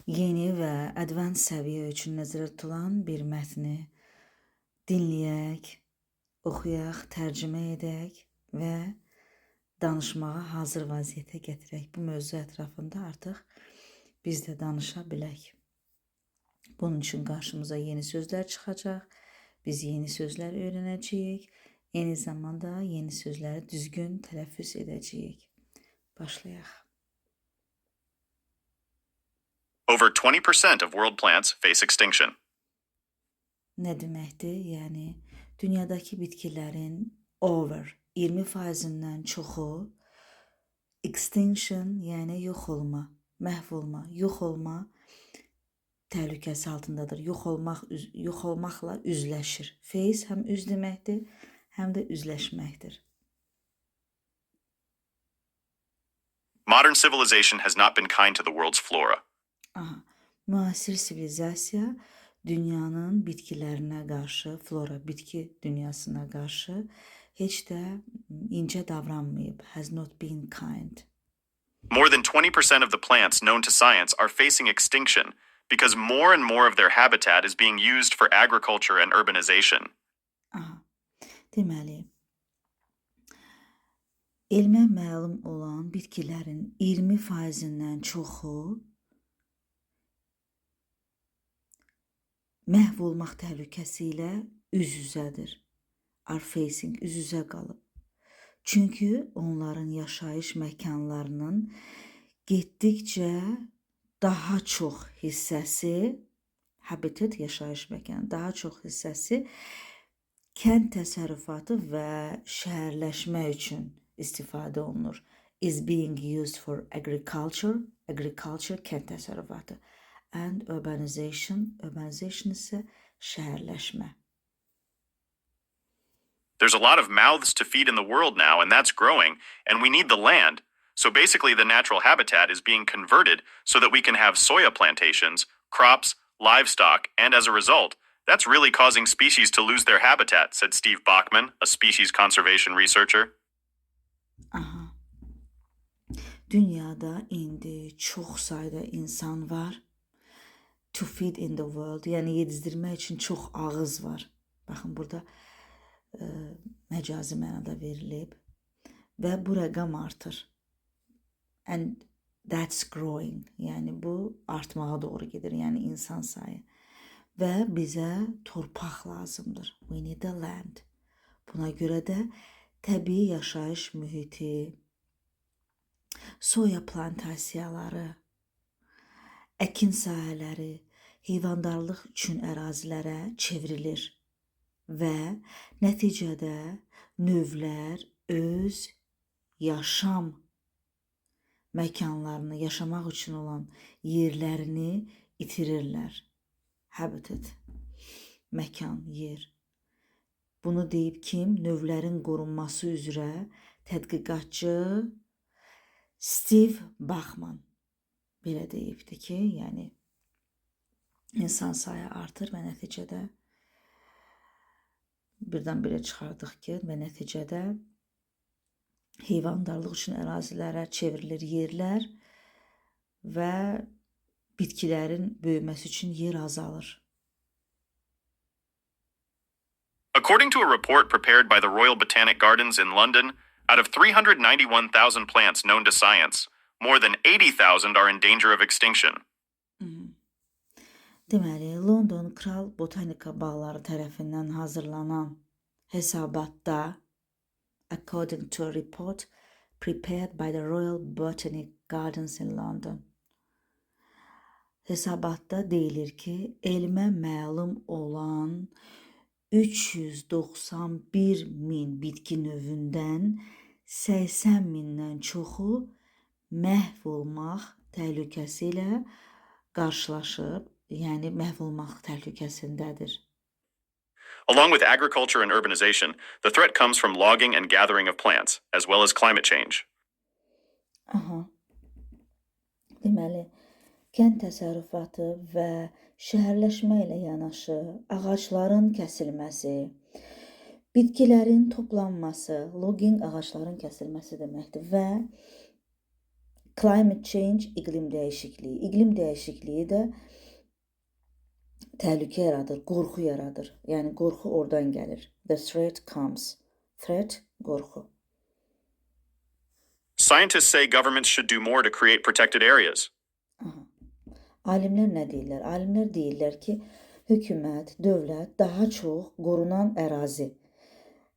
yeni və advanced səviyyə üçün nəzərdə tutulan bir mətni dinləyək, oxuyaq, tərcümə edək və danışmağa hazır vəziyyətə gətirək. Bu mövzu ətrafında artıq biz də danışa bilək. Bunun üçün qarşımıza yeni sözlər çıxacaq, biz yeni sözlər öyrənəcəyik, eyni zamanda yeni sözləri düzgün tələffüz edəcəyik. Başlayaq. Over 20% of world plants face extinction. Nə deməkdir? Yəni, dünyadakı bitkilərin over 20%-dən çoxu extinction, yəni yox olma, məhv olma, yox olma təhlükəsi altındadır. Yox olmaqla üzləşir. Face həm üz deməkdir, həm də üzləşməkdir. Modern civilization has not been kind to the world's flora. Aha. Müasir sivilizasiya dünyanın bitkilərinə qarşı, flora, bitki dünyasına qarşı heç də incə davranmayıb. Has not been kind. More than 20% of the plants known to science are facing extinction because more and more of their habitat is being used for agriculture and urbanization. Aha. Deməli, elmə məlum olan bitkilərin 20%-dən çoxu məhv olmaq təhlükəsi ilə üz-üzədir. Are facing, üz-üzə qalıb. Çünki onların yaşayış məkanlarının getdikcə daha çox hissəsi, habitat yaşayış məkanı, daha çox hissəsi kənd təsərrüfatı və şəhərləşmə üçün istifadə olunur. Is being used for agriculture, kənd təsərrüfatı. And urbanization isə şəhərləşmə. There's a lot of mouths to feed in the world now, and that's growing, and we need the land. So basically, the natural habitat is being converted so that we can have soya plantations, crops, livestock, and as a result, that's really causing species to lose their habitat, said Steve Bachman, a species conservation researcher. Aha. Dünyada indi çox sayda insan var. To feed in the world, yəni yedizdirmək üçün çox ağız var. Baxın, burada məcazi mənada verilib və bu rəqəm artır. And that's growing, yəni bu artmağa doğru gedir, yəni insan sayı. Və bizə torpaq lazımdır. We need the land. Buna görə də təbii yaşayış mühiti, soya plantasiyaları, əkin sahələri, heyvandarlıq üçün ərazilərə çevrilir və nəticədə növlər öz yaşam məkanlarını, yaşamaq üçün olan yerlərini itirirlər. Habitat, məkan, yer. Bunu deyib kim? Növlərin qorunması üzrə tədqiqatçı Steve Bachman belə deyibdi ki, yəni insan sayı artır və nəticədə birdən-birə çıxardıq ki, və nəticədə heyvandarlıq üçün ərazilərə çevrilir yerlər və bitkilərin böyüməsi üçün yer azalır. According to a report prepared by the Royal Botanic Gardens in London, out of 391,000 plants known to science, more than 80,000 are in danger of extinction. Deməli, London Kral Botanika Bağları tərəfindən hazırlanan hesabatda, according to a report prepared by the Royal Botanic Gardens in London, hesabatda deyilir ki, elmə məlum olan 391 min bitki növündən 80 mindən çoxu məhv olmaq təhlükəsi ilə qarşılaşıb, yəni məhv olmaq təhlükəsindədir. Along with agriculture and urbanization, the threat comes from logging and gathering of plants, as well as climate change. Aha. Deməli, kənd təsərrüfatı və şəhərləşmə ilə yanaşı ağacların kəsilməsi, bitkilərin toplanması, logging ağacların kəsilməsi deməkdir və Climate change iklim değişikliği. İklim değişikliği de təhlükə yaradır, qorxu yaradır. Yəni qorxu oradan gəlir. The threat comes. Threat, qorxu. Scientists say governments should do more to create protected areas. Aha. Alimlər nə deyirlər? Alimlər deyirlər ki, hökumət, dövlət daha çox qorunan ərazi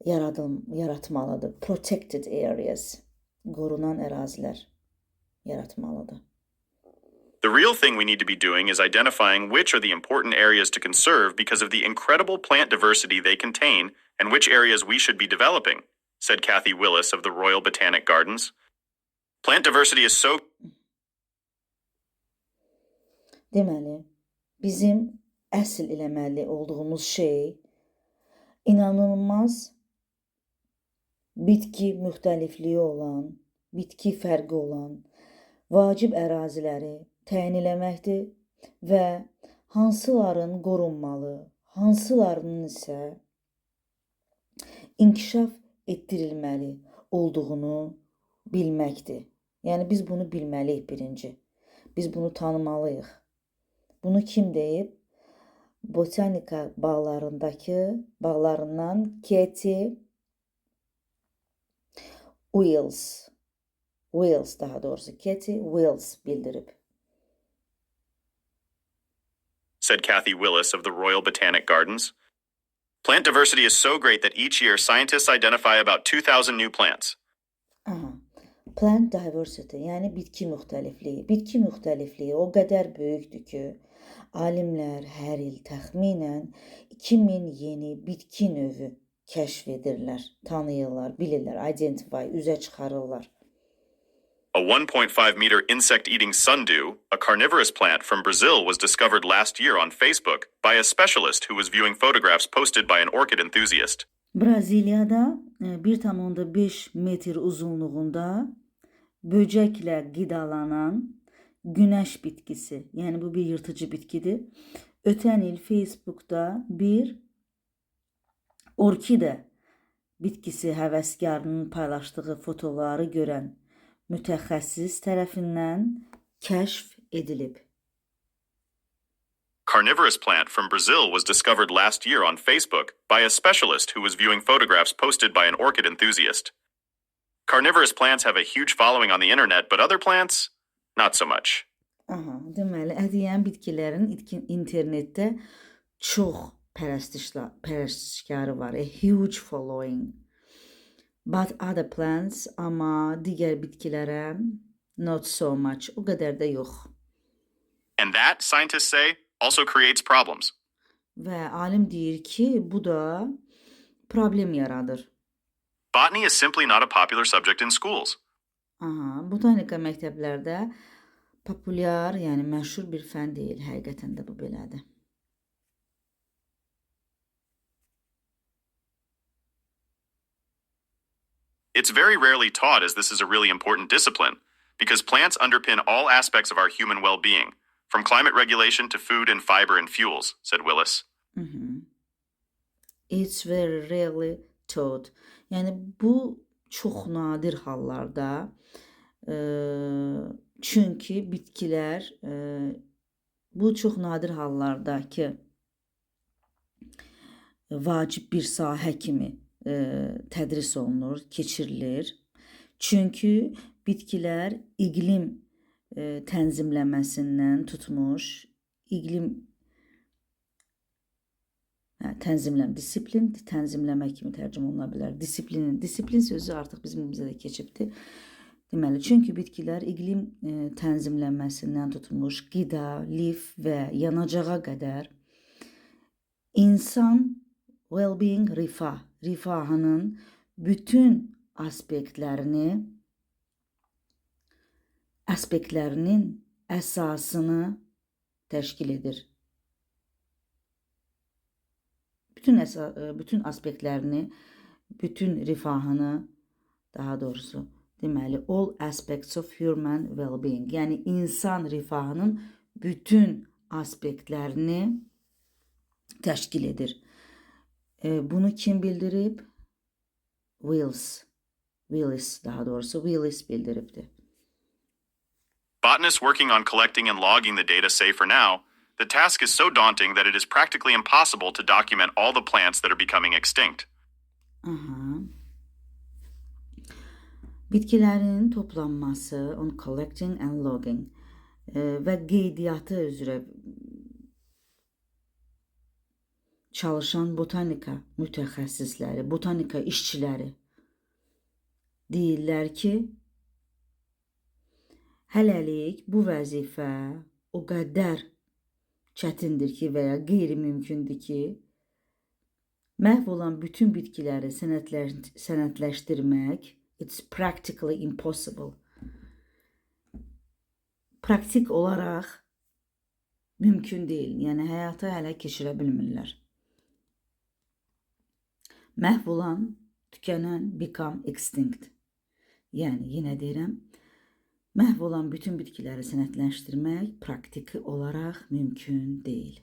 yaratmalıdır. Protected areas. Qorunan ərazilər yaratmalıdır. The real thing we need to be doing is identifying which are the important areas to conserve because of the incredible plant diversity they contain and which areas we should be developing, said Kathy Willis of the Royal Botanic Gardens. Plant diversity is so... Deməli, bizim əsl eləməli olduğumuz şey inanılmaz bitki müxtəlifliyi olan, bitki fərqi olan vacib əraziləri təyin eləməkdir və hansıların qorunmalı, hansılarının isə inkişaf etdirilməli olduğunu bilməkdir. Yəni biz bunu bilməliyik birinci. Biz bunu tanımalıyıq. Bunu kim deyib? Botanika bağlarından Katie Wills daha doğrusu Katie Wills bildirib. Said Kathy Willis of the Royal Botanic Gardens. Plant diversity is so great that each year scientists identify about 2,000 new plants. Aha. Plant diversity, yəni bitki müxtəlifliyi. Bitki müxtəlifliyi o qədər böyükdür ki, alimlər hər il təxminən 2000 yeni bitki növü kəşf edirlər, tanıyırlar, bilirlər, identify, üzə çıxarırlar. A 1.5 meter insect-eating sundew, a carnivorous plant from Brazil, was discovered last year on Facebook by a specialist who was viewing photographs posted by an orchid enthusiast. Braziliyada 1,5 metr uzunluğunda böcəklə qidalanan günəş bitkisi, yəni bu bir yırtıcı bitkidir. Ötən il Facebook'da bir orkide bitkisi həvəskarının paylaşdığı fotoları görən mütəxəssis tərəfindən kəşf edilib. Carnivorous plant from Brazil was discovered last year on Facebook by a specialist who was viewing photographs posted by an orchid enthusiast. Carnivorous plants have a huge following on the internet, but other plants, not so much. Aha, deməli, ədiyən bitkilərin internetdə çox pərəstişkarı var. A huge following. But other plants, amma digər bitkilərə not so much. O qədər də yox. And that, scientists say, also creates problems. Və alim deyir ki, bu da problem yaradır. Botany is simply not a popular subject in schools. Aha, botanika məktəblərdə populyar, yəni məşhur bir fən deyil. Həqiqətən də bu belədir. It's very rarely taught as this is a really important discipline, because plants underpin all aspects of our human well-being, from climate regulation to food and fiber and fuels, said Willis. It's very rarely taught. Yəni bu çox nadir hallarda, çünki bitkilər bu çox nadir hallarda ki, vacib bir sahə kimi tədris olunur, keçirilir. Çünki bitkilər iqlim tənzimləməsindən tutmuş, disiplin, tənzimləmə kimi tərcümə oluna bilər. Disiplin sözü artıq bizim dilimizə də keçibdir. Deməli, çünki bitkilər iqlim tənzimlənməsindən tutmuş, qida, lif və yanacağa qədər insan well-being, rifahının bütün aspektlərinin əsasını təşkil edir. Bütün aspektlərini, bütün rifahını, daha doğrusu, deməli, all aspects of human well-being, yəni insan rifahının bütün aspektlərini təşkil edir. Bunu kim bildirib? Willis daha doğrusu Willis bildiribdir. Botanists working on collecting and logging the data say for now, the task is so daunting that it is practically impossible to document all the plants that are becoming extinct. Aha. Bitkilərin toplanması, on collecting and logging və qeydiyyatı üzrə çalışan botanika mütəxəssisləri, botanika işçiləri deyirlər ki, hələlik bu vəzifə o qədər çətindir ki və ya qeyri-mümkündür ki, məhv olan bütün bitkiləri sənədləşdirmək, it's practically impossible. Praktik olaraq mümkün deyil. Yəni həyata hələ keçirə bilmirlər. Məhv olan, tükənən, become extinct. Yəni yenə deyirəm, məhv olan bütün bitkiləri sənədləşdirmək praktiki olaraq mümkün deyil.